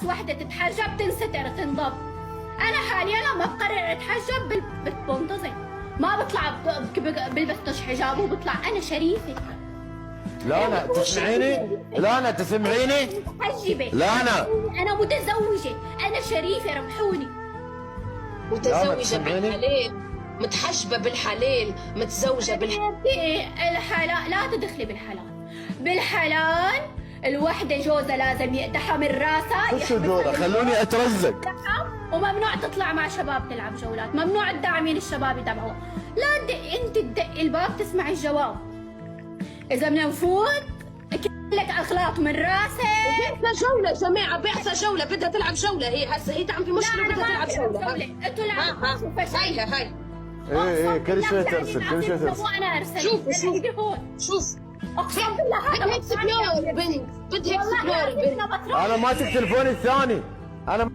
خلاص وحده تتحجب تنستر تنضب. انا حاليا لما بقرر اتحجب بنتظم، ما بطلع بلبس حجاب وبطلع. انا شريفه. لانا تسمعيني؟ لانا تسمعيني؟ محجبه. لانا انا متزوجه، انا شريفه، ربحوني. متزوجة بالحلال، متحجبة بالحلال، متزوجة بالحلال. الحلال لا تدخلي بالحلال. بالحلال الوحده جوزها لازم يقدحها من راسها. شو جوزها؟ خلوني اترزق. وممنوع تطلع مع شباب تلعب جولات، ممنوع تدعمين الشباب يتابعوها. لا انت تدقي الباب تسمعي الجواب. اذا بدنا نفوت لك اخلاق من راسك. بعثة جولة جماعة، بعثة جولة، بدها تلعب جولة هي هسه، هي تعمل في مشكلة بدها تلعب جولة. انتوا لعبوا. هاي ايه كل شوي ترسل، كل شوي ترسل. انا ارسل. شوف اقسم بالله هذا بدها اكسبلور بنت، بدها اكسبلور بنت. انا ماسك تلفوني الثاني، انا